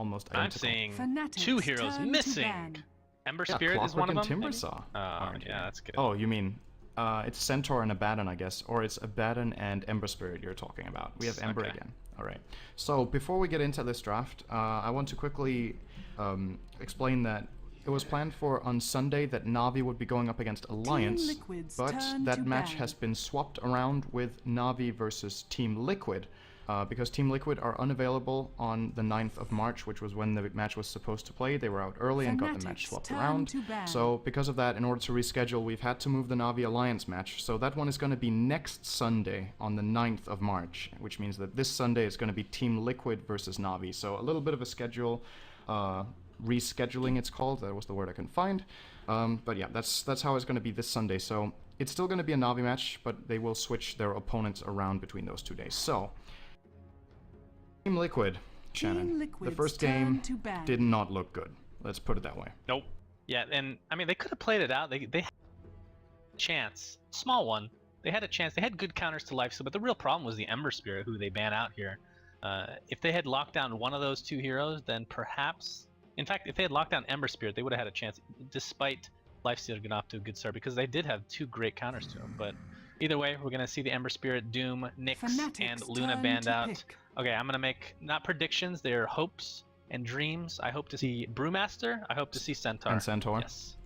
almost identical. I'm seeing Fnatic's 2 heroes turn to missing. ban. Ember Yeah, Spirit is one of Clockwork them. and maybe? Timbersaw. Oh, yeah, that's good. Oh, you mean it's Centaur and Abaddon, I guess, or it's Abaddon and Ember Spirit you're talking about. We have Ember again. All right. So before we get into this draft, I want to quickly explain that it was planned for on Sunday that Na'Vi would be going up against Alliance, but that match has been swapped around with Na'Vi versus Team Liquid. Because Team Liquid are unavailable on the 9th of March, which was when the match was supposed to play. They were out early and got the match swapped around. So because of that, in order to reschedule, we've had to move the Na'Vi Alliance match. So that one is going to be next Sunday on the 9th of March, which means that this Sunday is going to be Team Liquid versus Na'Vi. So a little bit of a schedule, rescheduling it's called. That was the word I couldn't find. But yeah, that's how it's going to be this Sunday. So it's still going to be a Na'Vi match, but they will switch their opponents around between those 2 days. So Team Liquid, Shannon. The first game did not look good. Let's put it that way. Nope. Yeah, and I mean they could have played it out. They had a chance, small one. They had a chance. They had good counters to Lifesteal, but the real problem was the Ember Spirit, who they ban out here. If they had locked down one of those 2 heroes, then perhaps, in fact, if they had locked down Ember Spirit, they would have had a chance, despite Lifesteal getting off to a good start, because they did have 2 great counters to him. But either way, we're gonna see the Ember Spirit, Doom, Nyx, and Luna banned out. Okay, I'm gonna make not predictions, they're hopes and dreams. I hope to see Brewmaster. I hope to see Centaur. And Centaur. Yes.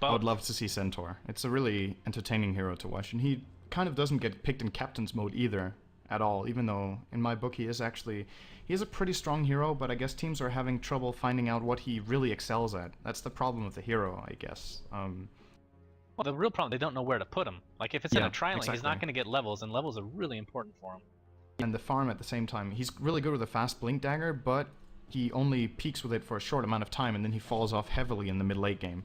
I would love to see Centaur. It's a really entertaining hero to watch, and he kind of doesn't get picked in captain's mode either at all, even though in my book he is a pretty strong hero, but I guess teams are having trouble finding out what he really excels at. That's the problem with the hero, I guess. Well, the real problem, they don't know where to put him. Like, if it's in a trialing, he's not going to get levels, and levels are really important for him. And the farm at the same time. He's really good with a fast blink dagger, but he only peaks with it for a short amount of time, and then he falls off heavily in the mid-late game.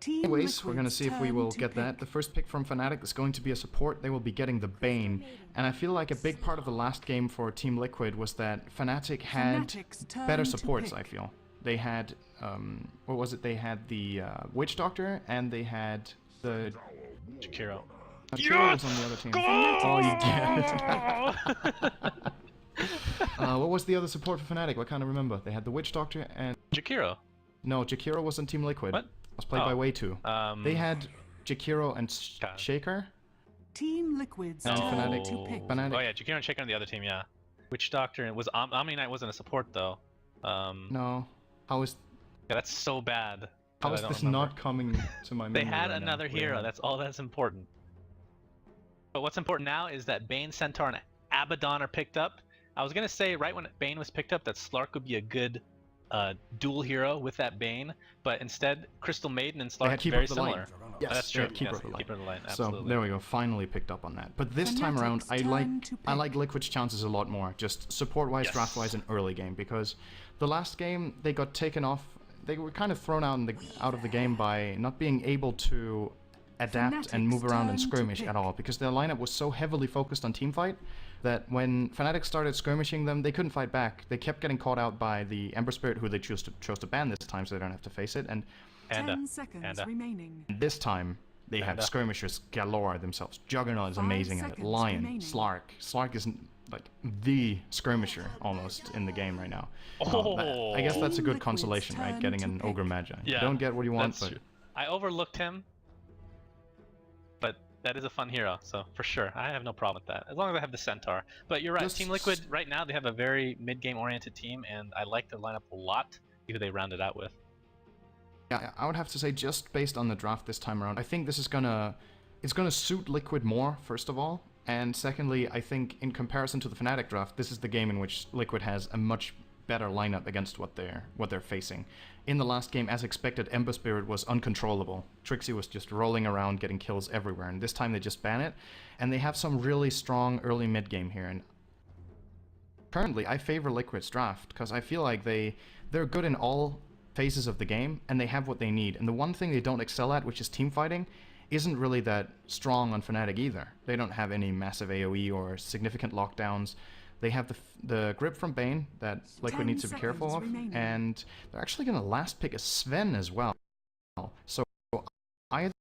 Anyways, we're going to see if we will get that. The first pick from Fnatic is going to be a support. They will be getting the Bane. And I feel like a big part of the last game for Team Liquid was that Fnatic had better supports, I feel. They had, what was it? They had the Witch Doctor, and they had the... Jakiro. Jakiro was on the other team. Oh, you get it. What was the other support for Fnatic? I can't remember. They had the Witch Doctor and... Jakiro. No, Jakiro was on Team Liquid. What? Was played by Way2. They had Jakiro and Shaker. Team Liquid's and Fnatic. Oh yeah, Jakiro and Shaker on the other team, yeah. Witch Doctor was Omni Knight wasn't a support though. No. How is... Yeah, that's so bad. How is this not coming to my memory? They had another hero, that's all that's important. But what's important now is that Bane, Centaur, and Abaddon are picked up. I was gonna say right when Bane was picked up that Slark would be a good dual hero with that Bane, but instead Crystal Maiden and Slark are very similar. Yes, that's true. Keeper of the Light. Absolutely. So there we go. Finally picked up on that. But this time around, I like Liquid's chances a lot more, just support-wise, draft-wise, and early game, because the last game they got taken off. They were kind of thrown out of the game by not being able to adapt and move around and skirmish at all, because their lineup was so heavily focused on teamfight that when Fnatic started skirmishing them, they couldn't fight back. They kept getting caught out by the Ember Spirit, who they chose to ban this time, so they don't have to face it. And 10 seconds remaining. This time, they have skirmishers galore themselves. Juggernaut is amazing at it. Lion, Slark. Slark is like the skirmisher almost in the game right now. I guess that's a good consolation, right? Getting an Ogre Magi. Yeah, you don't get what you want, but... True. I overlooked him, but that is a fun hero, so for sure. I have no problem with that, as long as I have the Centaur. But you're right, Team Liquid, right now, they have a very mid-game oriented team, and I like their lineup a lot, who they rounded out with. Yeah, I would have to say, just based on the draft this time around, I think this is it's gonna suit Liquid more, first of all. And secondly, I think in comparison to the Fnatic draft, this is the game in which Liquid has a much better lineup against what they're facing. In the last game, as expected, Ember Spirit was uncontrollable. Trixie was just rolling around, getting kills everywhere, and this time they just ban it. And they have some really strong early mid game here. And currently, I favor Liquid's draft because I feel like they're good in all phases of the game, and they have what they need. And the one thing they don't excel at, which is team fighting, isn't really that strong on Fnatic either. They don't have any massive AoE or significant lockdowns. They have the grip from Bane that Liquid needs to be careful of, and they're actually going to last pick a Sven as well. So either,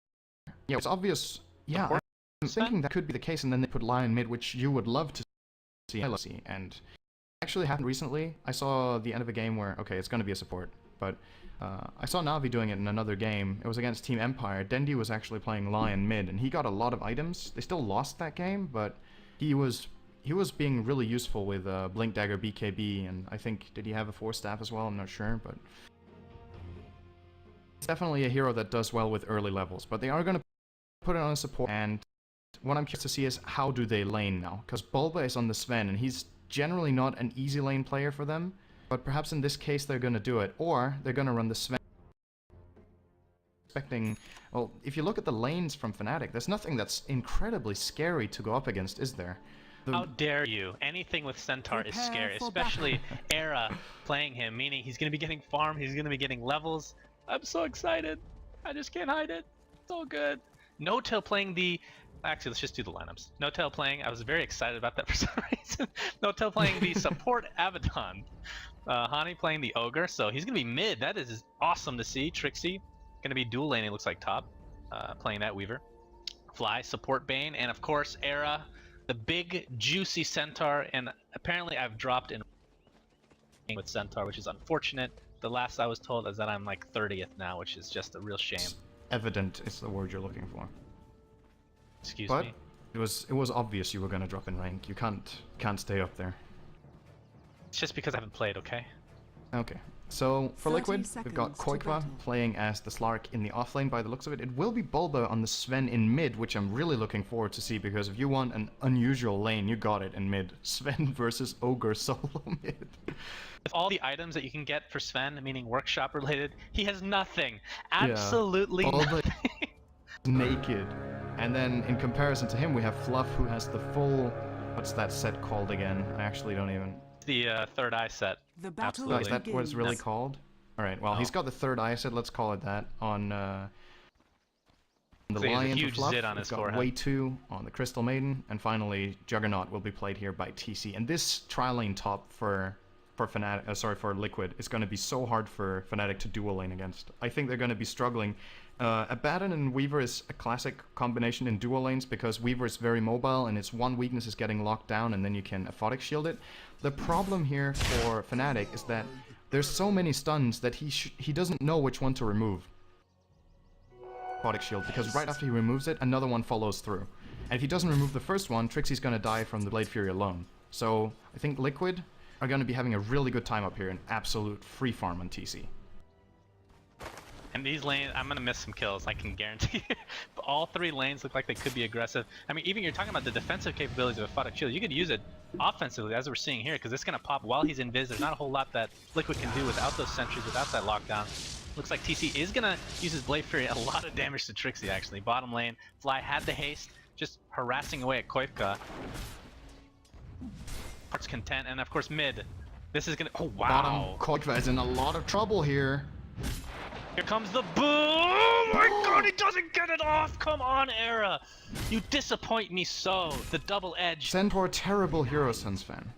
yeah, it's obvious. Yeah, I'm thinking that could be the case, and then they put Lion mid, which you would love to see. And actually happened recently. I saw the end of a game where, okay, it's going to be a support, but I saw Na'Vi doing it in another game. It was against Team Empire. Dendi was actually playing Lion mid, and he got a lot of items. They still lost that game, but he was being really useful with Blink Dagger, BKB, and I think, did he have a 4-staff as well? I'm not sure, but it's definitely a hero that does well with early levels, but they are going to put it on a support, and what I'm curious to see is how do they lane now, because Bulba is on the Sven, and he's generally not an easy lane player for them, but perhaps in this case they're going to do it, or they're going to run the Sven. Expecting, well, if you look at the lanes from Fnatic, there's nothing that's incredibly scary to go up against, is there? How dare you? Anything with Centaur is scary, especially Era playing him, meaning he's going to be getting farm, he's going to be getting levels. I'm so excited. I just can't hide it. So good. No-Tail playing the... Actually, let's just do the lineups. No-Tail playing... I was very excited about that for some reason. No-Tail playing the support Abaddon. Hani playing the Ogre, so he's going to be mid. That is awesome to see. Trixie going to be dual laning, looks like top. Playing that Weaver. Fly, support Bane, and of course, Era... the big, juicy Centaur, and apparently I've dropped in with Centaur, which is unfortunate. The last I was told is that I'm like 30th now, which is just a real shame. Evident is the word you're looking for. Excuse me. But it was obvious you were gonna drop in rank. You can't stay up there. It's just because I haven't played, okay? Okay. So, for Liquid, we've got seconds to Koikva battle. playing as the Slark in the offlane by the looks of it. It will be Bulba on the Sven in mid, which I'm really looking forward to see, because if you want an unusual lane, you got it in mid. Sven versus Ogre solo mid. With all the items that you can get for Sven, meaning workshop related, he has nothing. Absolutely nothing. Naked. And then, in comparison to him, we have Fluff, who has the full... What's that set called again? I actually don't even... The third eye set. The battle Absolutely. Oh, is that what it's really That's- called? Alright, well, he's got the third eye set, let's call it that, on the So he has a Lion huge for Fluff. zit on He's his got forehead. Way 2 on the Crystal Maiden, and finally, Juggernaut will be played here by TC. And this tri-lane top for Fnatic, for Liquid, is going to be so hard for Fnatic to dual lane against. I think they're going to be struggling. Abaddon and Weaver is a classic combination in dual lanes, because Weaver is very mobile, and its one weakness is getting locked down, and then you can aphotic shield it. The problem here for Fnatic is that there's so many stuns that he doesn't know which one to remove. Aphotic shield, because right after he removes it, another one follows through. And if he doesn't remove the first one, Trixie's gonna die from the Blade Fury alone. So I think Liquid are gonna be having a really good time up here, an absolute free farm on TC. And these lanes, I'm gonna miss some kills, I can guarantee. All three lanes look like they could be aggressive. I mean, even you're talking about the defensive capabilities of Aphotic Shield. You could use it offensively, as we're seeing here, because it's gonna pop while he's invis. There's not a whole lot that Liquid can do without those sentries, without that lockdown. Looks like TC is gonna use his Blade Fury, a lot of damage to Trixie actually. Bottom lane, Fly had the haste, just harassing away at Koivka. Heart's content, and of course mid. This is gonna, oh wow. Bottom, Koikva is in a lot of trouble here. Here comes the boom! Oh my god, he doesn't get it off! Come on, Era! You disappoint me so. The double edge. Centaur, terrible Hero Sons fan.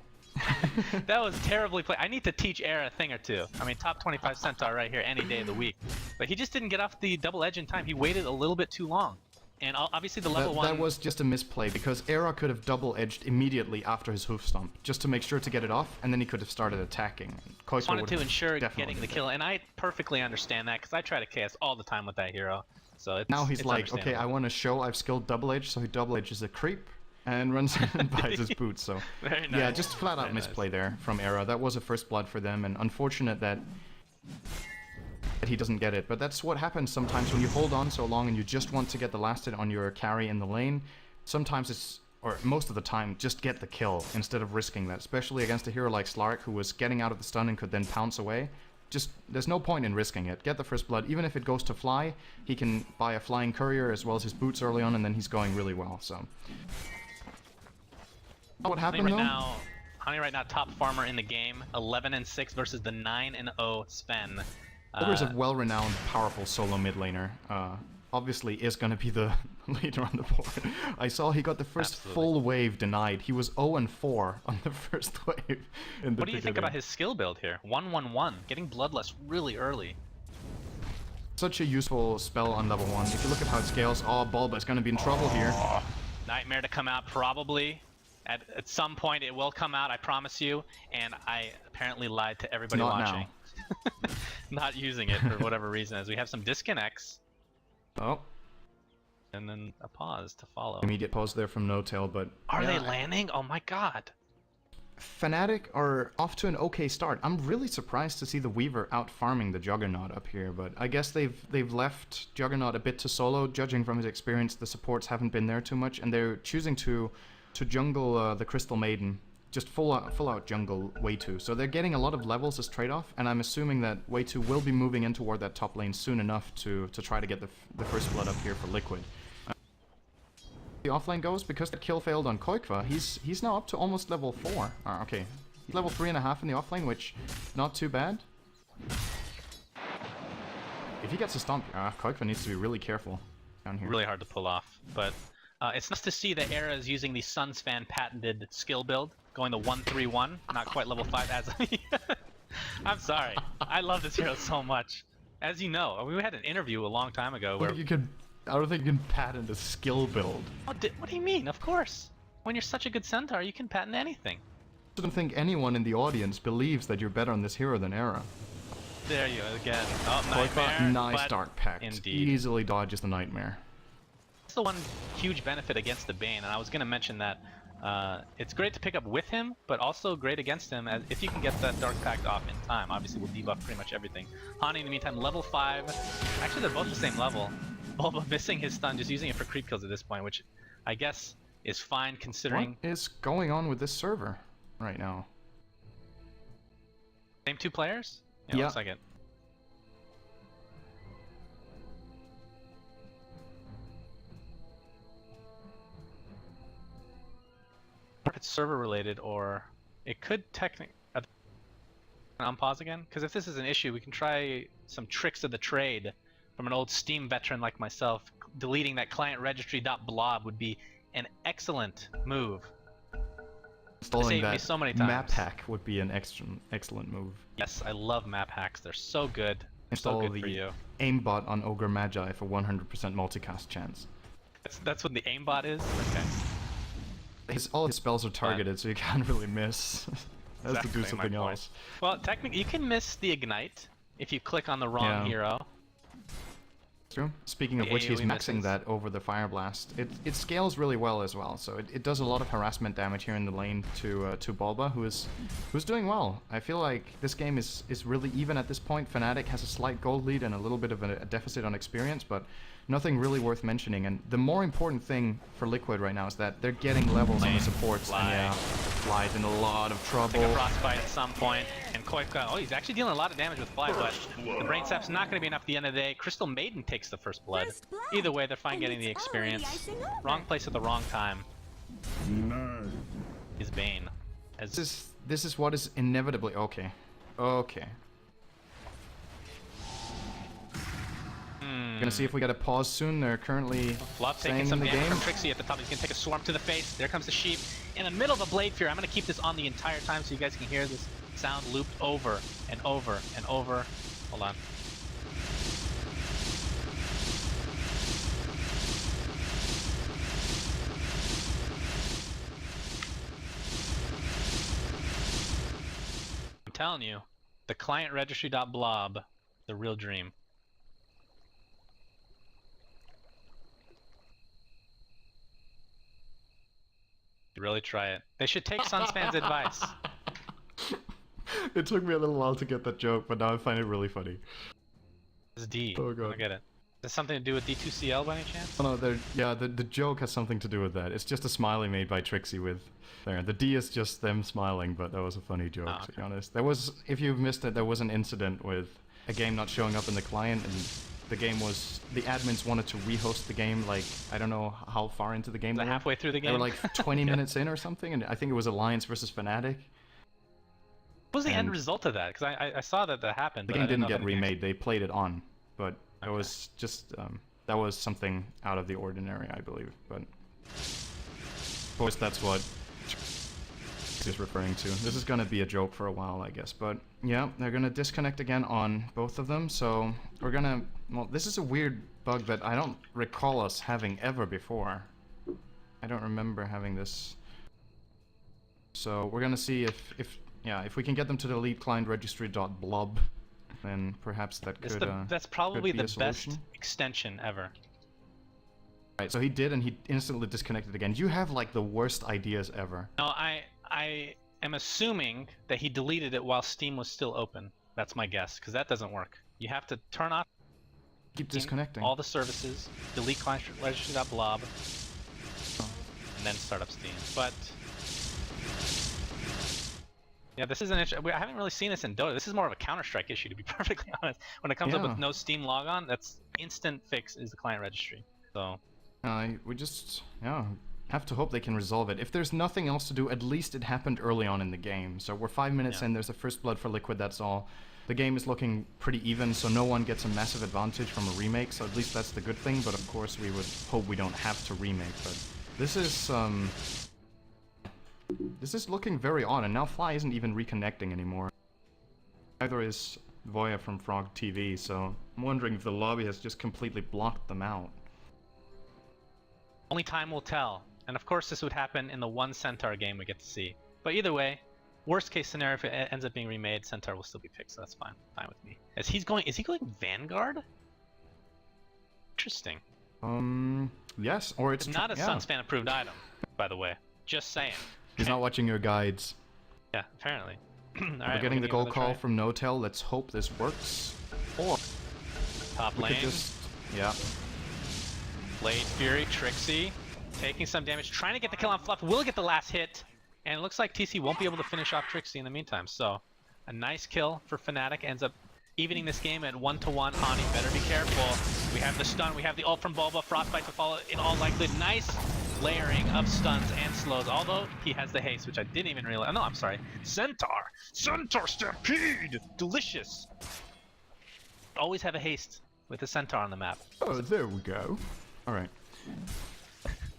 That was terribly played. I need to teach Era a thing or two. I mean, top 25 Centaur right here any day of the week. But he just didn't get off the double edge in time. He waited a little bit too long. And obviously the level one... That was just a misplay, because Era could have double-edged immediately after his hoof stomp, just to make sure to get it off, and then he could have started attacking. Just wanted to ensure getting the kill, and I perfectly understand that, because I try to KS all the time with that hero. So it's, now he's it's like, okay, I want to show I've skilled double-edge, so he double-edges a creep, and runs and buys his boots, so... Very nice. Yeah, just flat-out misplay there from Era. That was a first blood for them, and unfortunate that he doesn't get it, but that's what happens sometimes when you hold on so long and you just want to get the last hit on your carry in the lane. Sometimes it's, or most of the time, just get the kill instead of risking that, especially against a hero like Slark, who was getting out of the stun and could then pounce away. Just, there's no point in risking it. Get the first blood. Even if it goes to Fly, he can buy a flying courier as well as his boots early on, and then he's going really well, so... What happened though? Hani right now top farmer in the game, 11-6 versus the 9-0 Sven. Ogre's a well-renowned, powerful solo mid laner. Obviously is going to be the leader on the board. I saw he got the first full wave denied. He was 0-4 on the first wave. What do you think about his skill build here? 1-1-1, getting Bloodlust really early. Such a useful spell on level 1. If you look at how it scales, oh, Bulba is going to be in trouble here. Nightmare to come out, probably. At some point it will come out, I promise you, and I apparently lied to everybody Not watching. Not using it for whatever reason, as we have some disconnects. Oh. And then a pause to follow. Immediate pause there from No-Tail, but... Are they landing? Oh my god. Fnatic are off to an okay start. I'm really surprised to see the Weaver out farming the Juggernaut up here, but I guess they've left Juggernaut a bit to solo. Judging from his experience, the supports haven't been there too much, and they're choosing to jungle the Crystal Maiden. Just full out jungle Way2. So they're getting a lot of levels as trade-off, and I'm assuming that Way2 will be moving in toward that top lane soon enough to try to get the first blood up here for Liquid. The offlane goes, because that kill failed on Koikva, he's now up to almost level 4. Okay, he's level 3.5 in the offlane, which not too bad. If he gets a stomp, Koikva needs to be really careful down here. Really hard to pull off, but it's nice to see that Era is using the Suns fan patented skill build, going the 1-3-1, not quite level 5 as I'm sorry, I love this hero so much. As you know, we had an interview a long time ago where I don't think you can patent a skill build. What do you mean? Of course. When you're such a good centaur, you can patent anything. I don't think anyone in the audience believes that you're better on this hero than Era. There you go again. Oh, Nightmare. Nice Dark Pact. Indeed. Easily dodges the Nightmare. That's the one huge benefit against the Bane, and I was going to mention that it's great to pick up with him, but also great against him as if you can get that Dark Pact off in time. Obviously, we'll debuff pretty much everything. Hani, in the meantime, level 5. Actually, they're both the same level. Bulba missing his stun, just using it for creep kills at this point, which I guess is fine considering... What is going on with this server right now? Same two players? Yeah, looks like it. If it's server related, or it could technically... Unpause again? Because if this is an issue, we can try some tricks of the trade from an old Steam veteran like myself. Deleting that client registry.blob would be an excellent move. Installing that me so many times. map hack would be an excellent move. Yes, I love map hacks. They're so good. Install so good for you. aimbot on Ogre Magi for 100% multicast chance. That's what the aimbot is? Okay. All his spells are targeted, so you can't really miss. Has to do something else. Well, technically, you can miss the ignite if you click on the wrong hero. True. Speaking of which, he's maxing that over the Fire Blast. It scales really well as well, so it does a lot of harassment damage here in the lane to Bulba, who's doing well. I feel like this game is really even at this point. Fnatic has a slight gold lead and a little bit of a deficit on experience, but nothing really worth mentioning. And the more important thing for Liquid right now is that they're getting levels on the supports. And Fly's in a lot of trouble. Take a frostbite at some point, and Koikva, oh, he's actually dealing a lot of damage with Fly, but the Brain Sap's not going to be enough at the end of the day. Crystal Maiden takes the first blood. Either way, they're fine getting the experience. Wrong place at the wrong time. Is Bane. This is what is inevitably okay. Gonna see if we get a pause soon. They're currently Fluff taking some damage from Trixie at the top. He's gonna take a swarm to the face. There comes the sheep in the middle of a Blade Fury. I'm gonna keep this on the entire time so you guys can hear this sound looped over and over and over. Hold on. I'm telling you, the client registry.blob, the real dream. Really try it. They should take Suns fans' advice. It took me a little while to get that joke, but now I find it really funny. It's D. Oh god. I get it. Does something to do with D2CL by any chance? Oh, no, the joke has something to do with that. It's just a smiley made by Trixie with... There, the D is just them smiling, but that was a funny joke, to be honest. There was, if you've missed it, there was an incident with a game not showing up in the client, and the game was... The admins wanted to rehost the game, like, I don't know how far into the game they were. Halfway through the game? They were like 20 minutes in or something, and I think it was Alliance versus Fnatic. What was the end result of that? Because I saw that happened. The game didn't get remade, they played it on, but it was just... that was something out of the ordinary, I believe, but... Of course, that's what... is referring to. This is gonna be a joke for a while, I guess, but yeah, they're gonna disconnect again on both of them, so we're gonna... Well, this is a weird bug that I don't recall us having ever before. I don't remember having this So we're gonna see if we can get them to delete client registry.blob, then perhaps that could that's probably could be the a best solution. extension ever. Right, so he did, and he instantly disconnected again. You have like the worst ideas ever. No, I am assuming that he deleted it while Steam was still open. That's my guess, because that doesn't work. You have to turn off Keep disconnecting. all the services, delete client registry.blob, and then start up Steam. But yeah, this is an issue. I haven't really seen this in Dota. This is more of a Counter-Strike issue, to be perfectly honest. When it comes up with no Steam logon, that's instant fix is the client registry. So we just have to hope they can resolve it. If there's nothing else to do, at least it happened early on in the game. So we're 5 minutes in. There's a first blood for Liquid. That's all. The game is looking pretty even, so no one gets a massive advantage from a remake. So at least that's the good thing. But of course, we would hope we don't have to remake. But this is looking very odd, and now Fly isn't even reconnecting anymore. Neither is Voya from Frog TV, so I'm wondering if the lobby has just completely blocked them out. only time will tell. And of course, this would happen in the one Centaur game we get to see. But either way, worst case scenario, if it ends up being remade, Centaur will still be picked, so that's fine with me. Is he going Vanguard? Interesting. Yes, or it's not a Sunsfan approved item, by the way. Just saying. He's not watching your guides. Yeah, apparently. We're getting the goal call from Notel. Let's hope this works. Or top we lane. could just, yeah. Blade Fury, Trixie, taking some damage, trying to get the kill on Fluff. Will get the last hit, and it looks like TC won't be able to finish off Trixie in the meantime. So, a nice kill for Fnatic. Ends up evening this game at 1-1. Hani better be careful. We have the stun, we have the ult from Boba. Frostbite to follow in all likelihood. Nice layering of stuns and slows, although he has the haste, which I didn't even realize. Oh, no, I'm sorry. Centaur Stampede! Delicious! Always have a haste with the Centaur on the map. Oh, there we go. Alright.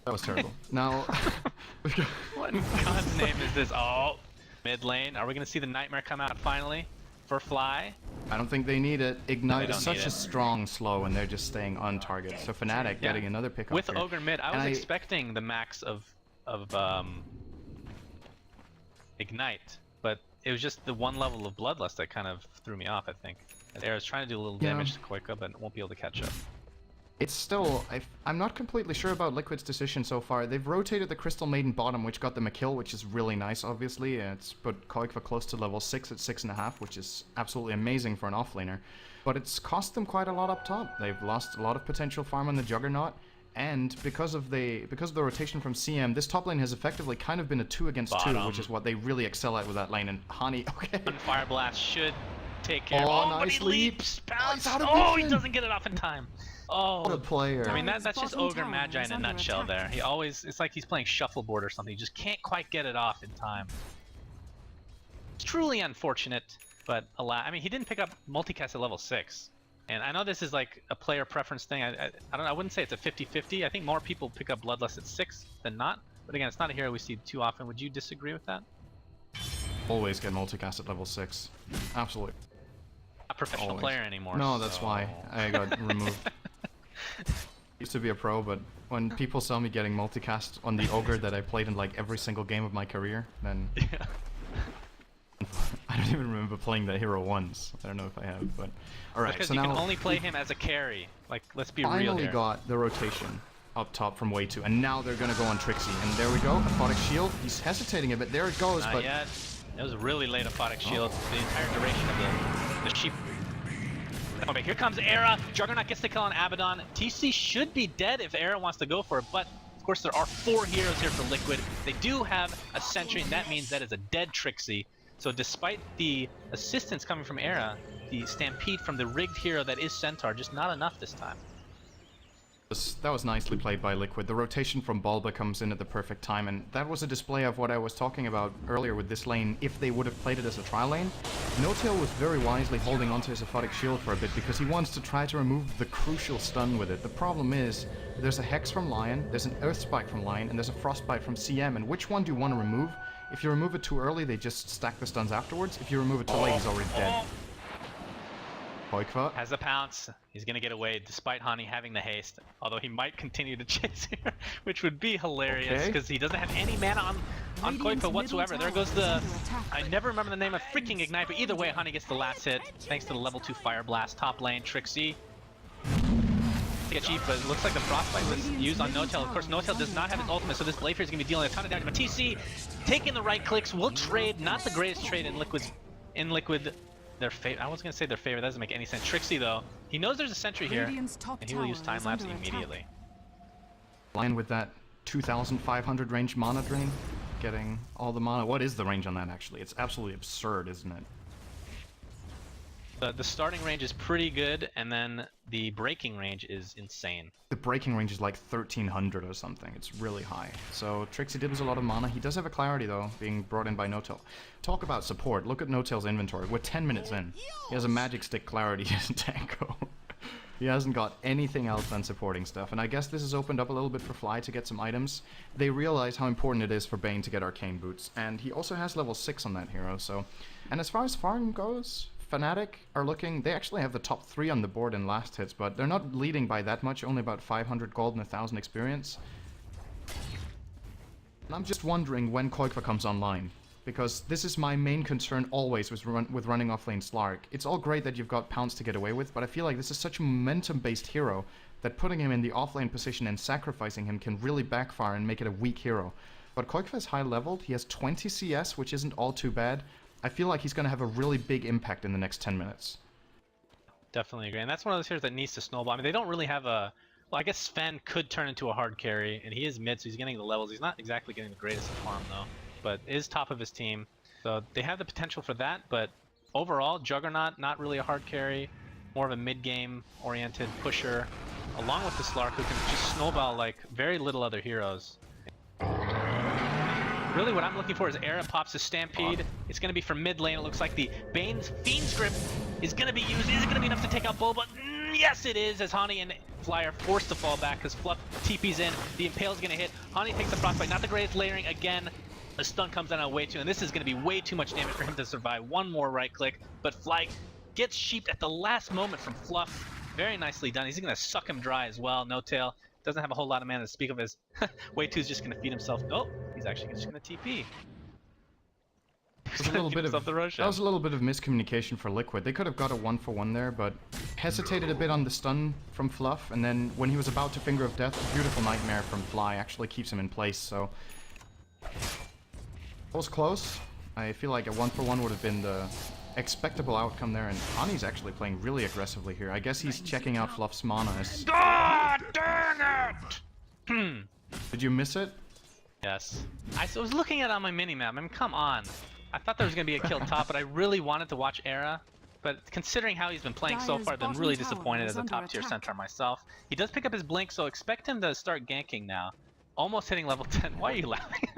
That was terrible. Now, what in God's name is this? Oh, mid lane. Are we going to see the Nightmare come out finally for Fly? I don't think they need it. Ignite No, is such a strong slow, and they're just staying on target. So Fnatic getting another pick up with here. Ogre mid. I was expecting the max of Ignite, but it was just the one level of Bloodlust that kind of threw me off, I think. Era's trying to do a little damage to Koika, but won't be able to catch up. It's still, I'm not completely sure about Liquid's decision so far. They've rotated the Crystal Maiden bottom, which got them a kill, which is really nice, obviously. It's put Koikva close to level 6 at 6.5, which is absolutely amazing for an offlaner. But it's cost them quite a lot up top. They've lost a lot of potential farm on the Juggernaut, and because of the rotation from CM, this top lane has effectively kind of been a 2 against 2, which is what they really excel at with that lane. And Hani, okay. Fire Blast should take care of nice but he leaps! Pounce! Oh, he doesn't get it off in time. Oh, what a player. I mean, that's just Ogre Magi in a nutshell there. He always, it's like he's playing shuffleboard or something. He just can't quite get it off in time. It's truly unfortunate, but I mean, he didn't pick up multicast at level 6. And I know this is like a player preference thing. I don't know, I wouldn't say it's a 50-50. I think more people pick up Bloodlust at 6 than not. But again, it's not a hero we see too often. Would you disagree with that? Always get multicast at level 6. Absolutely. Not a professional player anymore. No, that's why I got removed. Used to be a pro, but when people saw me getting multicast on the Ogre that I played in like every single game of my career, then I don't even remember playing that hero once. I don't know if I have, but alright. Because so you now can only play him as a carry. Like, let's be real here. Finally got the rotation up top from Way 2, and now they're gonna go on Trixie, and there we go. Aphotic Shield. He's hesitating a bit. There it goes, Not yet. It was really late Aphotic Shield. The entire duration of the sheep. Okay, here comes Era. Juggernaut gets the kill on Abaddon. TC should be dead if Era wants to go for it, but of course there are 4 heroes here for Liquid. They do have a Sentry, and that means that is a dead Trixie. So despite the assistance coming from Era, the stampede from the rigged hero that is Centaur, just not enough this time. That was nicely played by Liquid. The rotation from Bulba comes in at the perfect time, and that was a display of what I was talking about earlier with this lane. If they would have played it as a trial lane, No-Tail was very wisely holding onto his Aphotic Shield for a bit because he wants to try to remove the crucial stun with it. The problem is, there's a Hex from Lion, there's an Earth Spike from Lion, and there's a Frostbite from CM, and which one do you want to remove? If you remove it too early, they just stack the stuns afterwards. If you remove it too late, he's already dead. Koikva. Has the pounce. He's going to get away despite Hani having the haste. Although he might continue to chase here, which would be hilarious because he doesn't have any mana on Koikva whatsoever. There goes the... I never remember the name of freaking Ignite, but either way, Hani gets the last hit thanks to the level 2 Fire Blast. Top lane, Trixie. Cheap, but it looks like the Frostbite was used on Notel. Of course, Notel does not have his ultimate, so this Blazer is going to be dealing a ton of damage. But TC taking the right clicks, will trade. Not the greatest trade in Liquid. Their favorite. I was going to say their favorite. That doesn't make any sense. Trixie, though, he knows there's a sentry here, and he will use time lapse immediately. Line with that 2,500 range mana drain, getting all the mana. What is the range on that actually? It's absolutely absurd, isn't it? The starting range is pretty good, and then the breaking range is insane. The breaking range is like 1,300 or something. It's really high. So Trixie did lose a lot of mana. He does have a clarity though, being brought in by Notel. Talk about support. Look at Notel's inventory. We're 10 minutes in. He has a magic stick clarity as Tango. He hasn't got anything else than supporting stuff, and I guess this has opened up a little bit for Fly to get some items. They realize how important it is for Bane to get arcane boots, and he also has level 6 on that hero, so... And as far as farm goes, Fnatic are looking... They actually have the top 3 on the board in last hits, but they're not leading by that much, only about 500 gold and 1,000 experience. And I'm just wondering when Koikva comes online, because this is my main concern always with running offlane Slark. It's all great that you've got Pounce to get away with, but I feel like this is such a momentum-based hero that putting him in the offlane position and sacrificing him can really backfire and make it a weak hero. But Koikva is high-leveled, he has 20 CS, which isn't all too bad. I feel like he's going to have a really big impact in the next 10 minutes. Definitely agree, and that's one of those heroes that needs to snowball. I mean, they don't really have a... Well, I guess Sven could turn into a hard carry, and he is mid, so he's getting the levels. He's not exactly getting the greatest of farm, though, but is top of his team. So they have the potential for that, but overall, Juggernaut, not really a hard carry, more of a mid-game oriented pusher, along with the Slark, who can just snowball like very little other heroes. Really what I'm looking for is Era pops a Stampede. It's going to be from mid lane. It looks like the Bane's Fiend Script is going to be used. Is it going to be enough to take out Boba? Yes, it is, as Hani and Fly are forced to fall back because Fluff TP's in. The Impale's going to hit. Hani takes the Frostbite. Not the greatest layering again. The stun comes out way too, and this is going to be way too much damage for him to survive. One more right click, but Fly gets sheeped at the last moment from Fluff. Very nicely done. He's going to suck him dry as well. No tail. Doesn't have a whole lot of mana to speak of as Way 2's just going to feed himself. Oh, he's actually just going to TP. That was a little bit of miscommunication for Liquid. They could have got a 1-for-1 there, but hesitated a bit on the stun from Fluff, and then when he was about to Finger of Death, a beautiful Nightmare from Fly actually keeps him in place, so... That was close. I feel like a 1-for-1 would have been the expectable outcome there, and Hani's actually playing really aggressively here. I guess he's checking out Fluff's mana as... God dang it! Did you miss it? Yes. I was looking at it on my minimap. I mean, come on. I thought there was going to be a kill top, but I really wanted to watch Era. But considering how he's been playing so far, I've been really disappointed as a top-tier centaur myself. He does pick up his Blink, so expect him to start ganking now. Almost hitting level 10. Why are you laughing?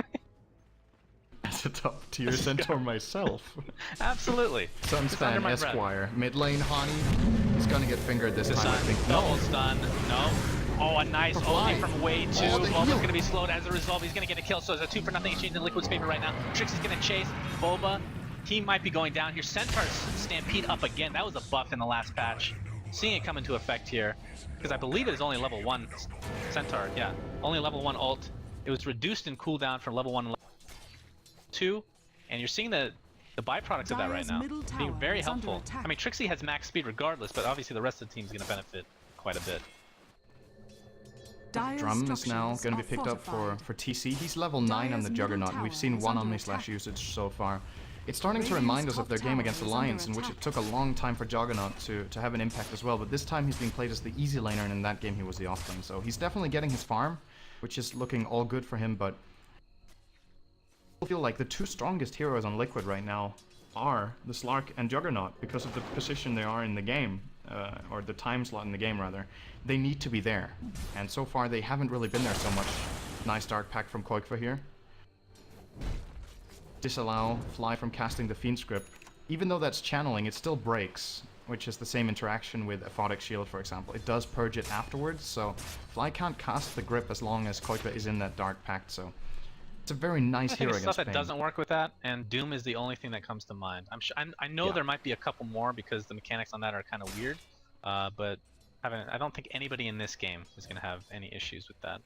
As a top-tier centaur myself. Absolutely. Sunspan Esquire. Mid lane Hani. He's gonna get fingered this time, I think. Double stun. No. Oh, a nice ulti from Way 2. Boba's gonna be slowed as a result. He's gonna get a kill, so it's a 2-for-0 exchange in Liquid's favor right now. Trixie's gonna chase Boba. He might be going down here. Centaur's Stampede up again. That was a buff in the last patch. Seeing it come into effect here, because I believe it is only level 1 Centaur. Yeah, only level 1 ult. It was reduced in cooldown from level 1 to level 2, and you're seeing the byproducts of that right now. Being very helpful. I mean, Trixie has max speed regardless, but obviously the rest of the team is going to benefit quite a bit. Drum is now going to be picked up for TC. He's level 9 on the Juggernaut, and we've seen 1 Omni-Slash usage so far. It's starting to remind us of their game against Alliance, in which it took a long time for Juggernaut to have an impact as well, but this time he's being played as the easy laner, and in that game he was the off lane. So he's definitely getting his farm, which is looking all good for him, but I feel like the 2 strongest heroes on Liquid right now are the Slark and Juggernaut because of the position they are in the game, or the time slot in the game rather. They need to be there, and so far they haven't really been there so much. Nice Dark Pact from Koikva here. Disallow Fly from casting the Fiend Script. Even though that's channeling, it still breaks, which is the same interaction with Aphotic Shield, for example. It does purge it afterwards, so Fly can't cast the Grip as long as Koikva is in that Dark Pact, so It's a very nice I think hero it's against stuff that Pain. doesn't work with that, and Doom is the only thing that comes to mind. I know Yeah. there might be a couple more because the mechanics on that are kind of weird, but I don't think anybody in this game is going to have any issues with that.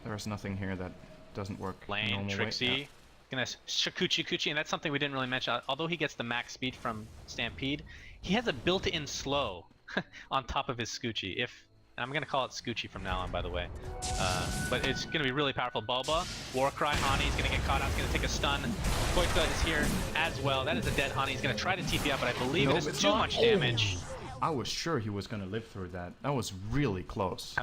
There's nothing here that doesn't work. Lane, normal Trixie, way. gonna Shakuchi, and that's something we didn't really mention. Although he gets the max speed from Stampede, he has a built-in slow on top of his Scoochie. I'm gonna call it Scoochie from now on, by the way. But it's gonna be really powerful. Boba, Warcry, Hani's gonna get caught out. He's gonna take a stun. Koika is here as well. That is a dead Hani. He's gonna try to TP out, but I believe it is too much damage. I was sure he was gonna live through that. That was really close.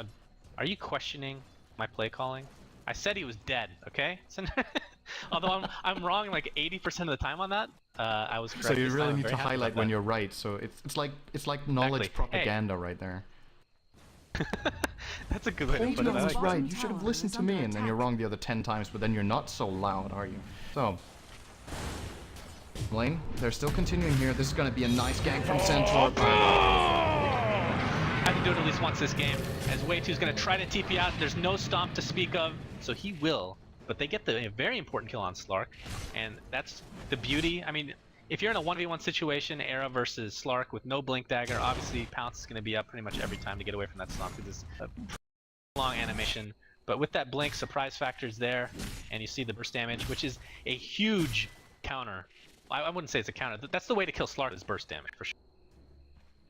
Are you questioning my play calling? I said he was dead, okay? Although I'm wrong like 80% of the time on that, I was correct. So you really need to highlight when you're right. So it's like knowledge propaganda right there. That's a good way to put it. I was right. You should have listened to me, and then you're wrong the other 10 times. But then you're not so loud, are you? So, lane, they're still continuing here. This is going to be a nice gank from Centaur. I have to do it at least once this game, as Way2's going to try to TP out. There's no stomp to speak of, so he will. But they get the very important kill on Slark, and that's the beauty. I mean, if you're in a 1v1 situation, Era versus Slark with no Blink Dagger, obviously Pounce is going to be up pretty much every time to get away from that stomp because it's a long animation. But with that Blink, surprise factor is there, and you see the burst damage, which is a huge counter. I wouldn't say it's a counter. That's the way to kill Slark is burst damage, for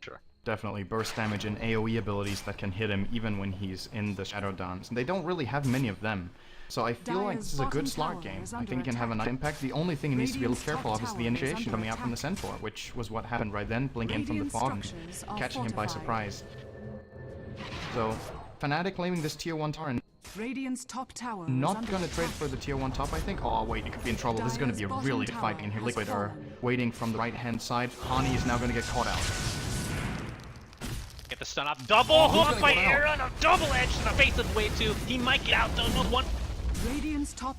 sure. Definitely burst damage and AoE abilities that can hit him even when he's in the Shadow Dance. And they don't really have many of them. So I feel like this is a good Slark game. I think he can have a nice impact. The only thing he needs to be a little careful of is the initiation coming out from the Centaur, which was what happened right then, blinking in from the fog and catching him by surprise. So, Fnatic claiming this tier 1 tower and not gonna trade for the tier 1 top, I think. Oh wait, you could be in trouble. This is gonna be a really good fight in here. Liquid are waiting from the right hand side. Hani is now gonna get caught out. Get the stun off. Double hook by Era and a double edge to the face of Way2. He might get out though. No one.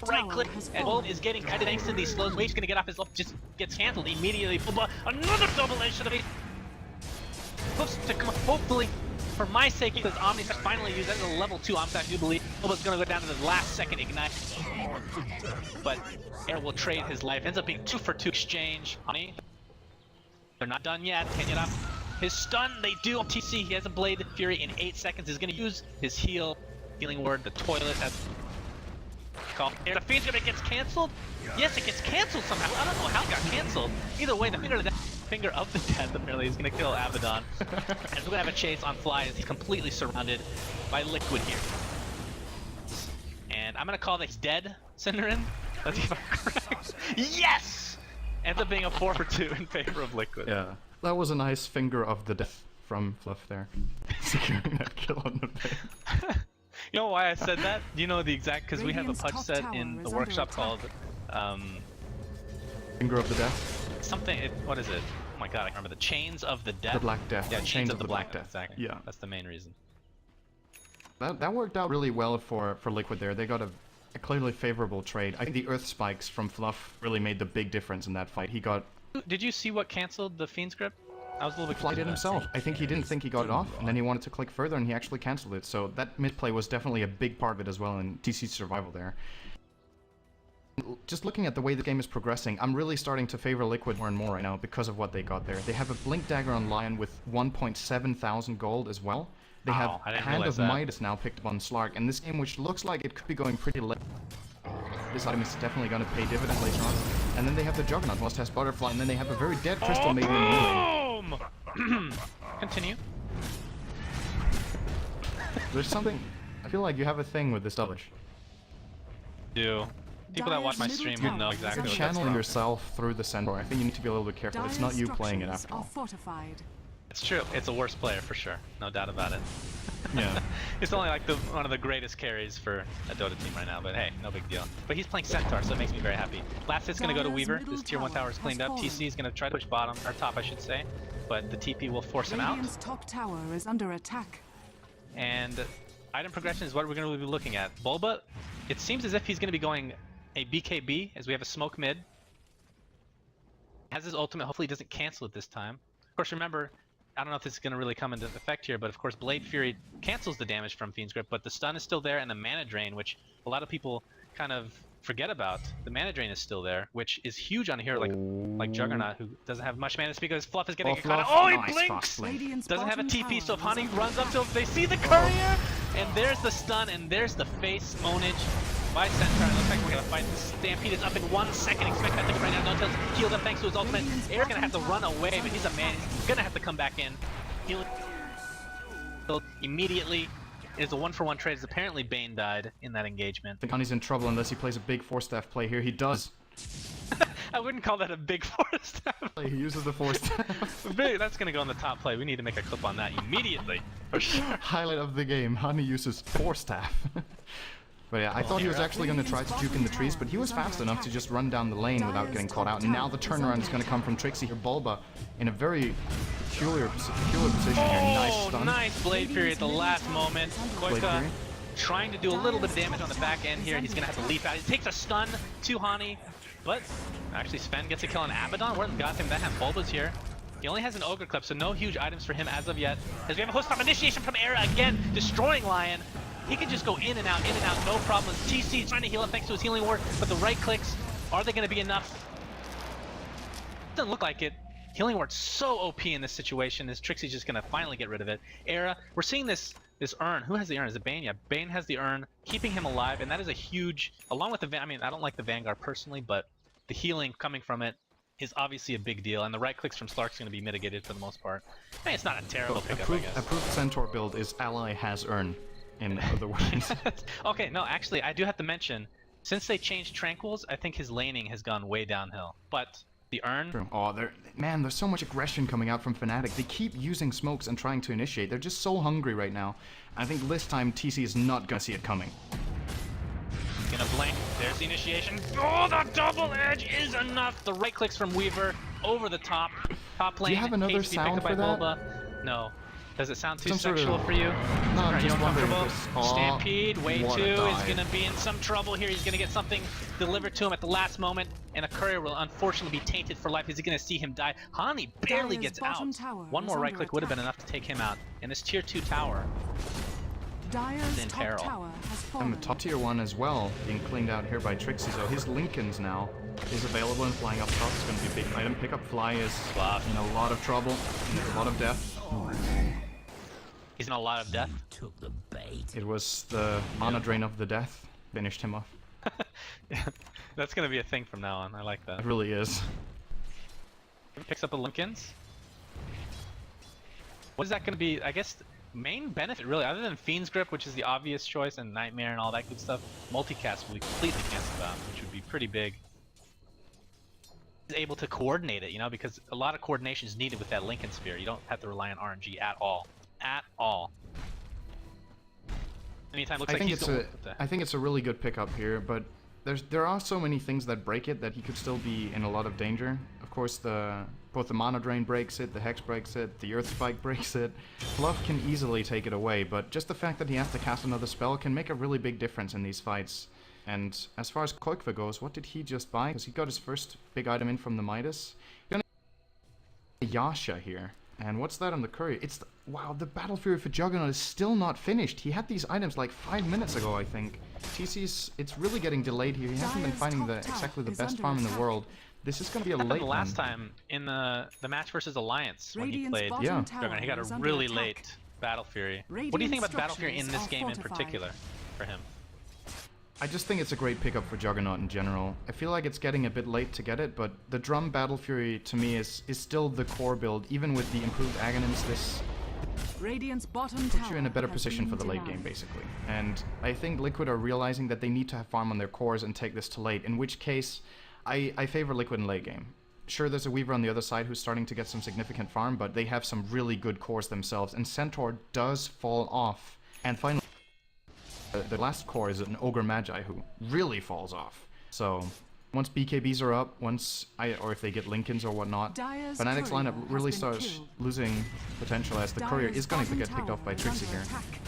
Right click and Wolf is getting kited thanks to these slows. Wave's gonna get off his just gets cancelled immediately. Another double edge to the face. Hooks to come hopefully for my sake because Omni's finally used that as a level 2 Omni's I do believe. Boba's gonna go down to the last second ignite. But Air will trade his life. Ends up being 2 for 2 exchange. Omni. They're not done yet. Can get up. His stun, they do on TC. He has a Blade Fury in 8 seconds. He's gonna use his healing word, the toilet as call. The Fiend's gonna get cancelled? Yes, it gets cancelled somehow. I don't know how it got cancelled. Either way, the finger of the death apparently is gonna kill Abaddon. And we're gonna have a chase on Fly as he's completely surrounded by Liquid here. And I'm gonna call this dead, Cinderin. Let's see if I'm correct. Yes! Ends up being a 4 for 2 in favor of Liquid. Yeah, that was a nice finger of the death from Fluff there. Securing that kill on the base. You know why I said that? Do you know the exact? Because we have a pudge set in the workshop called Finger of the Death? Something, what is it? Oh my god, I can't remember. The Chains of the Death? The Black Death. Yeah, Chains of the Black Death. Exactly. Yeah. That's the main reason. That worked out really well for Liquid there. They got a clearly favorable trade. I think the Earth Spikes from Fluff really made the big difference in that fight. He got... Did you see what cancelled the Fiend's grip? I was a little bit Fly did himself. I think he didn't think he got it off, and then he wanted to click further, and he actually cancelled it. So that mid-play was definitely a big part of it as well in TC's survival there. Just looking at the way the game is progressing, I'm really starting to favor Liquid more and more right now because of what they got there. They have a Blink Dagger on Lion with 1.7 thousand gold as well. They have Hand of Midas now picked up on Slark, and this game, which looks like it could be going pretty late. This item is definitely going to pay dividends later on. And then they have the Juggernaut, Must Has Butterfly, and then they have a very dead Crystal maybe in melee. Continue. There's something... I feel like you have a thing with this double. Do. People that watch my stream will know exactly what that's channeling yourself through the Centaur. I think you need to be a little bit careful. It's not you playing it after all. It's true. It's a worse player for sure. No doubt about it. Yeah. It's only like one of the greatest carries for a Dota team right now, but hey, no big deal. But he's playing Centaur, so it makes me very happy. Last hit's gonna go to Weaver. This tier 1 tower is cleaned up. TC is gonna try to push bottom, or top I should say, but the TP will force him out. Top tower is under attack. And item progression is what we're gonna be looking at. Bulba, it seems as if he's gonna be going a BKB, as we have a smoke mid. Has his ultimate, hopefully he doesn't cancel it this time. Of course, remember, I don't know if this is going to really come into effect here, but of course Blade Fury cancels the damage from Fiend's Grip, but the stun is still there and the mana drain, which a lot of people kind of forget about, the mana drain is still there, which is huge on a hero like Juggernaut, who doesn't have much mana because Fluff is getting caught. Oh, he Nice blinks! fast blink. Radiant's Doesn't have a bottom TP, so if tower is Hani under runs up to him, attack. they see the courier, and there's the stun, and there's the face ownage by Centaur. It looks like we're gonna fight. The Stampede is up in 1 second. Expect that to right now. No tells healed him thanks to his ultimate. Air's gonna have to run away, but he's a man. He's gonna have to come back in. Heal immediately. It is a 1-for-1 trade. As apparently Bane died in that engagement. I think Honey's in trouble unless he plays a big Force Staff play here. He does. I wouldn't call that a big Force Staff. He uses the Force Staff. That's gonna go in the top play. We need to make a clip on that immediately, for sure. Highlight of the game. Honey uses Force Staff. But yeah, I thought he was actually going to try to juke in the trees, but he was fast enough to just run down the lane without getting caught out. And now the turnaround is going to come from Trixie here. Bulba in a very peculiar position here. Nice stun. Nice Blade Fury at the last moment. Blade Koika Fury. trying to do a little bit of damage on the back end here. He's going to have to leap out. He takes a stun to Hani, but actually Sven gets a kill on Abaddon. Where got him that hand? Bulba's here. He only has an Ogre Clip, so no huge items for him as of yet. As we have a host of initiation from Era again, destroying Lion. He can just go in and out, no problems. TC is trying to heal him thanks to his healing ward, but the right clicks, are they going to be enough? Doesn't look like it. Healing ward's so OP in this situation, as Trixie's just going to finally get rid of it. Era, we're seeing this urn. Who has the urn? Is it Bane? Yeah, Bane has the urn, keeping him alive, and that is a huge, along with the, I mean, I don't like the Vanguard personally, but the healing coming from it is obviously a big deal, and the right clicks from Slark's going to be mitigated for the most part. I mean, it's not a terrible pickup, I guess. Approved Centaur build is ally has urn. In other words. Okay, no, actually, I do have to mention, since they changed Tranquils, I think his laning has gone way downhill. But the urn... Oh, man, there's so much aggression coming out from Fnatic. They keep using smokes and trying to initiate. They're just so hungry right now. I think this time TC is not going to see it coming. He's gonna blink. There's the initiation. Oh, the double edge is enough! The right clicks from Weaver over the top. Top lane. Do you have another HP sound picked up for by that? Bulba. No. Does it sound too Some sort of- sexual for you? No, I'm Are you just wondering. uncomfortable? This- Stampede, Way 2 what a is dive. going to be in some trouble here. He's going to get something delivered to him at the last moment, and a courier will unfortunately be tainted for life. Is he going to see him die? Hani barely Dire's gets out. bottom tower One is more right under click would have been attack. enough to take him out. And this tier 2 tower, Dire's in top peril. tower has And fallen. the top tier one as well, being cleaned out here by Trixie. So his Lincolns now is available and flying up top. It's going to be a big item. Pick up Fly is Fluff. in a lot of trouble, and a lot of death. He's in a lot of death. It was the mana drain of the death. Finished him off. That's going to be a thing from now on. I like that. It really is. He picks up a Lincolns. What is that going to be? I guess main benefit really, other than Fiend's Grip, which is the obvious choice, and Nightmare and all that good stuff, multicast will be completely cancelled out, which would be pretty big. He's able to coordinate it, you know, because a lot of coordination is needed with that Lincoln Sphere. You don't have to rely on RNG at all. At all. Anytime looks I like think he's it's going I think it's a really good pickup here, but there are so many things that break it that he could still be in a lot of danger. Of course, both the mana drain breaks it, the hex breaks it, the earth spike breaks it. Fluff can easily take it away, but just the fact that he has to cast another spell can make a really big difference in these fights. And as far as Koikva goes, what did he just buy? Because he got his first big item in from the Midas. He's gonna Yasha here. And what's that on the courier? Wow, the Battle Fury for Juggernaut is still not finished. He had these items like 5 minutes ago, I think. It's really getting delayed here. He hasn't been Dire's finding top exactly the is best under farm in the attack. world. This is going to be a happened late the last one. time in the match versus Alliance when he Radiant's played bottom Yeah. tower Juggernaut. He got is a under really attack. late Battle Fury. What do you Radiant think about Battle Fury in this structures game are in fortified. particular for him? I just think it's a great pickup for Juggernaut in general. I feel like it's getting a bit late to get it, but the Drum Battle Fury to me is still the core build. Even with the improved Aghanim's, this Radiant's bottom puts tower you in a better has position been for the late denied. game, basically. And I think Liquid are realizing that they need to have farm on their cores and take this to late, in which case I favor Liquid in late game. Sure, there's a Weaver on the other side who's starting to get some significant farm, but they have some really good cores themselves, and Centaur does fall off. And finally, the last core is an Ogre Magi who really falls off. So once BKBs are up, or if they get Lincolns or whatnot, Dire's Fnatic's courier lineup has really been starts killed. losing potential as the courier Dire's is going to bottom get picked off by tower is Trixie under here. attack.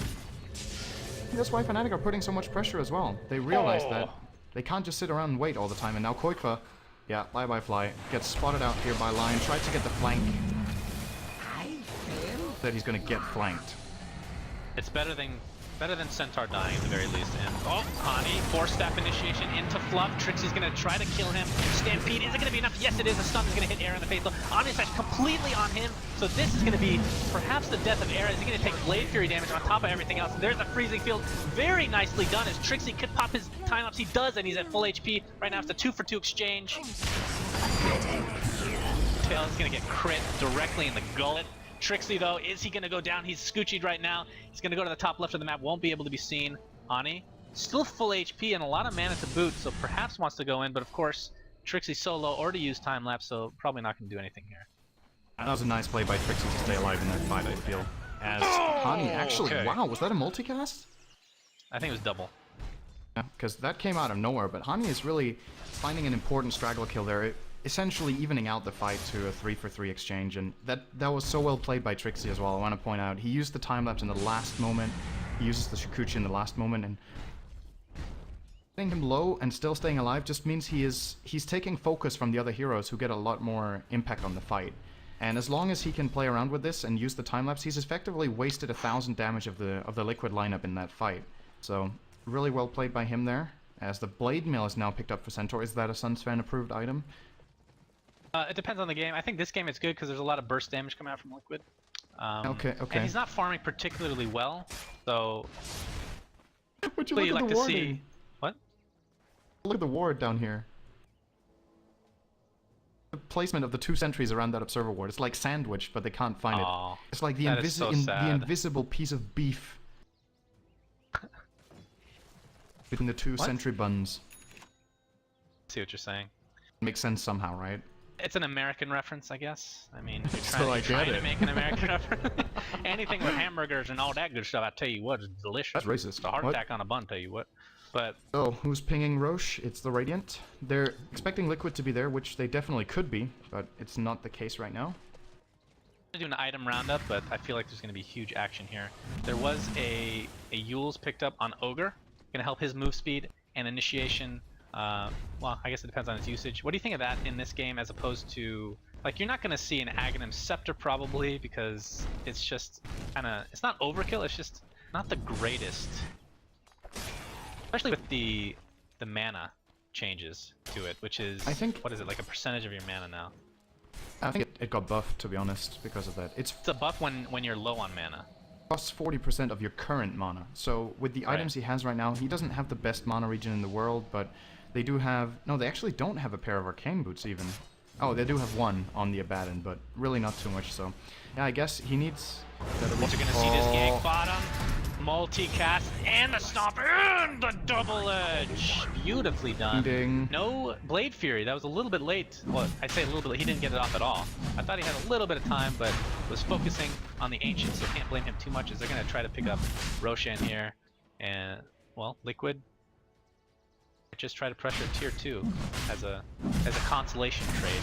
That's why Fnatic are putting so much pressure as well. They realize that they can't just sit around and wait all the time, and now Koikva, yeah, bye Fly, gets spotted out here by Lion, tries to get the flank. That he's going to get flanked. It's better than Better than Centaur dying at the very least. And oh, Hani, 4-step initiation into Fluff. Trixie's gonna try to kill him. Stampede, is it gonna be enough? Yes, it is. The stun is gonna hit Era in the face. Ani's completely on him. So this is gonna be perhaps the death of Era. Is he gonna take Blade Fury damage on top of everything else? And there's the freezing field. Very nicely done as Trixie could pop his time-ups. He does, and he's at full HP. Right now it's a 2-for-2 exchange. Tail is gonna get crit directly in the gullet. Trixie though, is he gonna go down? He's scoochied right now. He's gonna go to the top left of the map, won't be able to be seen. Ani, still full HP and a lot of mana to boot, so perhaps wants to go in, but of course, Trixie's so low, already used time lapse, so probably not gonna do anything here. That was a nice play by Trixie to stay alive in that fight, I feel. As Hani actually, wow, was that a multicast? I think it was double. Yeah, because that came out of nowhere, but Hani is really finding an important straggle kill there. Essentially evening out the fight to a 3-for-3 exchange, and that was so well played by Trixie as well. I want to point out he used the time lapse in the last moment, he uses the Shikuchi in the last moment, and getting him low and still staying alive just means he's taking focus from the other heroes who get a lot more impact on the fight. And as long as he can play around with this and use the time lapse, he's effectively wasted 1,000 damage of the Liquid lineup in that fight. So really well played by him there. As the Blade Mail is now picked up for Centaur, is that a Sunsfan approved item? It depends on the game. I think this game it's good because there's a lot of burst damage coming out from Liquid. Okay. And he's not farming particularly well, so... Would you look at like the to warding? see... What? Look at the ward down here. The placement of the 2 sentries around that observer ward. It's like sandwich, but they can't find it. It's like the, the invisible piece of beef between the 2 sentry buns. I see what you're saying. Makes sense somehow, right? It's an American reference, I guess. I mean, you're So I trying get to it. make an American reference. Anything with hamburgers and all that good stuff, I tell you what, is delicious. That's racist. It's a heart What? attack on a bun, tell you what. But Oh, who's pinging Roche? It's the Radiant. They're expecting Liquid to be there, which they definitely could be, but it's not the case right now. I'm gonna do an item roundup, but I feel like there's gonna be huge action here. There was a Yule's picked up on Ogre, gonna help his move speed and initiation. Well, I guess it depends on its usage. What do you think of that in this game as opposed to, like, you're not going to see an Aghanim Scepter probably because it's just kind of, it's not overkill, it's just not the greatest. Especially with the mana changes to it, which is, I think, what is it, like a percentage of your mana now? I think it got buffed, to be honest, because of that. It's a buff when you're low on mana. Plus 40% of your current mana. So with the items he has right now, he doesn't have the best mana regen in the world, but they do have... No, they actually don't have a pair of Arcane Boots even. Oh, they do have one on the Abaddon, but really not too much, so... Yeah, I guess he needs... You're gonna see this gank bottom, multi-cast, and the stomp, and the double edge! Beautifully done. Ding. No Blade Fury, that was a little bit late. Well, I say a little bit late, he didn't get it off at all. I thought he had a little bit of time, but was focusing on the Ancients, so can't blame him too much, as they're gonna try to pick up Roshan here. And, well, Liquid just try to pressure tier 2 as a consolation trade.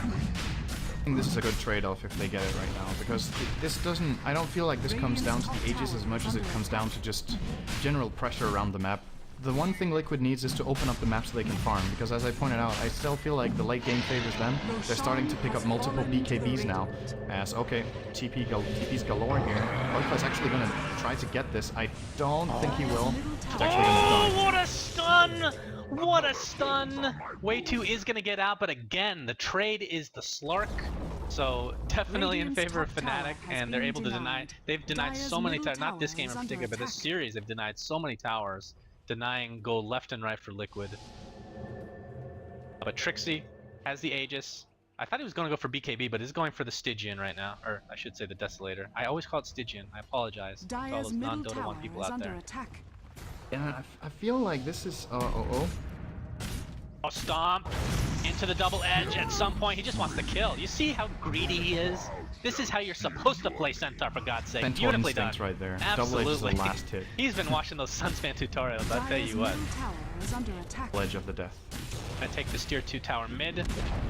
I think this is a good trade-off if they get it right now, because this doesn't... I don't feel like this comes down to the Aegis as much as it comes down to just general pressure around the map. The one thing Liquid needs is to open up the map so they can farm, because as I pointed out, I still feel like the late game favors them. They're starting to pick up multiple BKBs now, as, okay, TP's galore here. Boyka's actually going to try to get this. I don't think he will. He's actually gonna die. What a stun! What a stun! Way 2 is going to get out, but again, the trade is the Slark. So definitely in favor of Fnatic, and they're able to deny... They've denied so many towers, not this game in particular, but this series, they've denied so many towers, denying gold left and right for Liquid. But Trixie has the Aegis. I thought he was going to go for BKB, but he's going for the Stygian right now. Or I should say the Desolator. I always call it Stygian. I apologize to all those non-Dota 1 people out there. Yeah, I feel like this is... Oh, stomp into the double edge. At some point, he just wants to kill. You see how greedy he is? This is how you're supposed to play Centaur, for God's sake. Centaur Beautifully done. right there. Absolutely. Double edge is the last hit. He's been watching those Sunsfan tutorials, I'll tell you what. Edge of the death. Gonna take this tier 2 tower mid,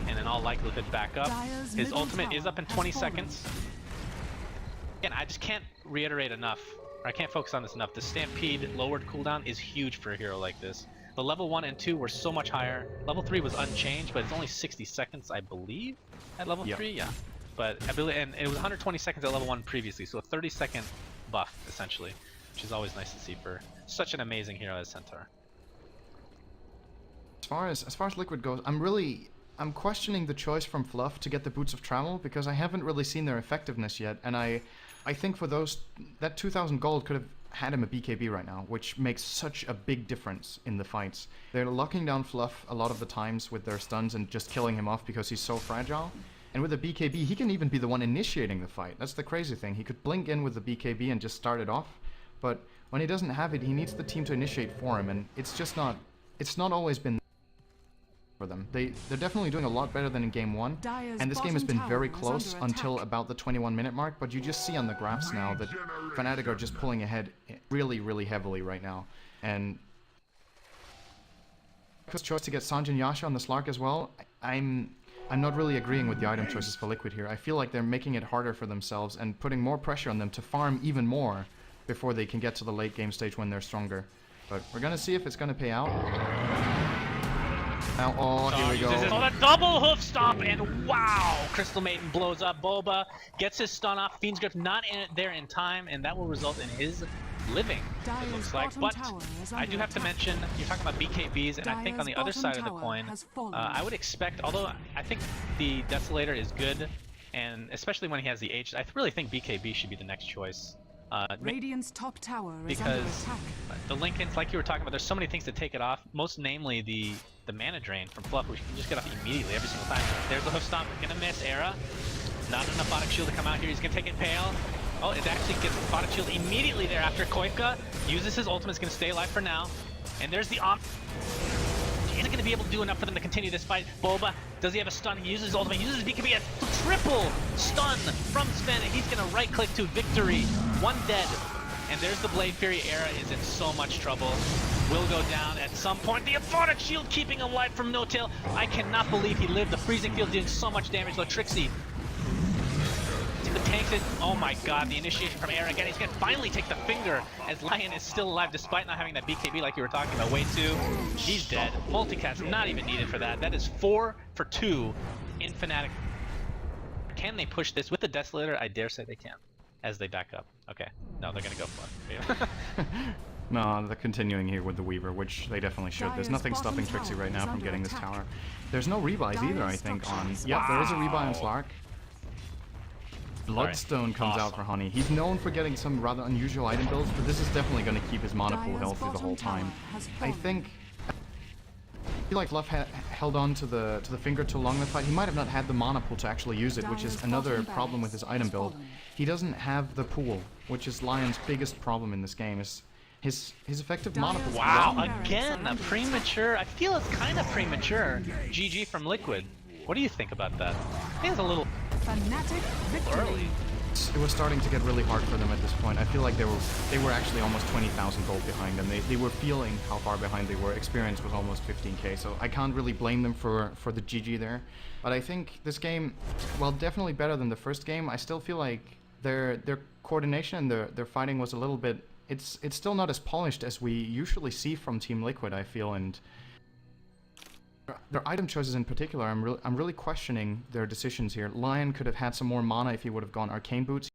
and in all likelihood back up. His ultimate is up in 20 seconds. Again, I just can't reiterate enough, or I can't focus on this enough. The Stampede lowered cooldown is huge for a hero like this. The level 1 and 2 were so much higher. Level 3 was unchanged, but it's only 60 seconds, I believe, at level 3, yeah. But I believe, and it was 120 seconds at level 1 previously, so a 30-second buff, essentially. which is always nice to see for such an amazing hero as Centaur. As far as Liquid goes, I'm questioning the choice from Fluff to get the Boots of Travel, because I haven't really seen their effectiveness yet, and I think for that 2,000 gold could have had him a BKB right now, which makes such a big difference in the fights. They're locking down Fluff a lot of the times with their stuns and just killing him off because he's so fragile. And with a BKB, he can even be the one initiating the fight. That's the crazy thing. He could blink in with the BKB and just start it off, but when he doesn't have it, he needs the team to initiate for him, and it's not always been for them. They're definitely doing a lot better than in game 1, and this game has been very close until about the 21-minute mark, but you just see on the graphs now that Fnatic are just pulling ahead really, really heavily right now. And because choice to get Sanj and Yasha on the Slark as well, I'm not really agreeing with the item choices for Liquid here. I feel like they're making it harder for themselves and putting more pressure on them to farm even more before they can get to the late game stage when they're stronger. But we're gonna see if it's gonna pay out. Now, oh, here we go. This is a double hoof stomp, and wow! Crystal Maiden blows up Boba, gets his stun off. Fiend's Grip not there in time, and that will result in his living, it looks like. But I do have to mention, you're talking about BKBs, and I think on the other side of the coin, I would expect, although I think the Desolator is good, and especially when he has the H, I really think BKB should be the next choice. Radiant's top tower is under because attack. the Linken's, like you were talking about, there's so many things to take it off, most namely the mana drain from Fluff, which you can just get off immediately every single time. There's the hoof stomp, gonna miss Era. Not enough Photic Shield to come out here, he's gonna take it Pale. Oh, it actually gets Photic Shield immediately there after Koivka uses his ultimate, is gonna stay alive for now. And there's the He isn't gonna be able to do enough for them to continue this fight. Boba, does he have a stun? He uses his ultimate, he uses his BKB, a triple stun from Sven, and he's gonna right click to victory. One dead. And there's the Blade Fury. Era is in so much trouble. Will go down at some point. The Aphotic Shield keeping him alive from No Tail. I cannot believe he lived. The freezing field doing so much damage. Trixie. The tanks it. Oh my god, the initiation from Era again. He's gonna finally take the finger as Lion is still alive despite not having that BKB like you were talking about. Way 2. He's dead. Multicast not even needed for that. That is 4 for 2 in Fnatic. Can they push this with the Desolator? I dare say they can. As they back up. Okay. No, they're gonna go for it. No, they're continuing here with the Weaver, which they definitely should. There's nothing stopping Trixie right now from getting this tower. There's no rebuys either, I think, on... Yeah, there is a rebuy on Slark. Bloodstone comes out for Honey. He's known for getting some rather unusual item builds, but this is definitely going to keep his mana pool healthy the whole time. I feel like Fluff held on to the finger too long in the fight. He might have not had the mana pool to actually use it, which is another problem with his item build. He doesn't have the pool, which is Lion's biggest problem in this game, is his effective mana pool. Wow, again, a premature, I feel it's kind of premature GG from Liquid. What do you think about that? I think it's a little early. It was starting to get really hard for them at this point. I feel like they were actually almost 20,000 gold behind them. They were feeling how far behind they were. Experience was almost 15k, so I can't really blame them for the GG there. But I think this game, while definitely better than the first game, I still feel like their coordination and their fighting was a little bit... It's still not as polished as we usually see from Team Liquid, I feel, and their item choices in particular, I'm really questioning their decisions here. Lion could have had some more mana if he would have gone Arcane Boots.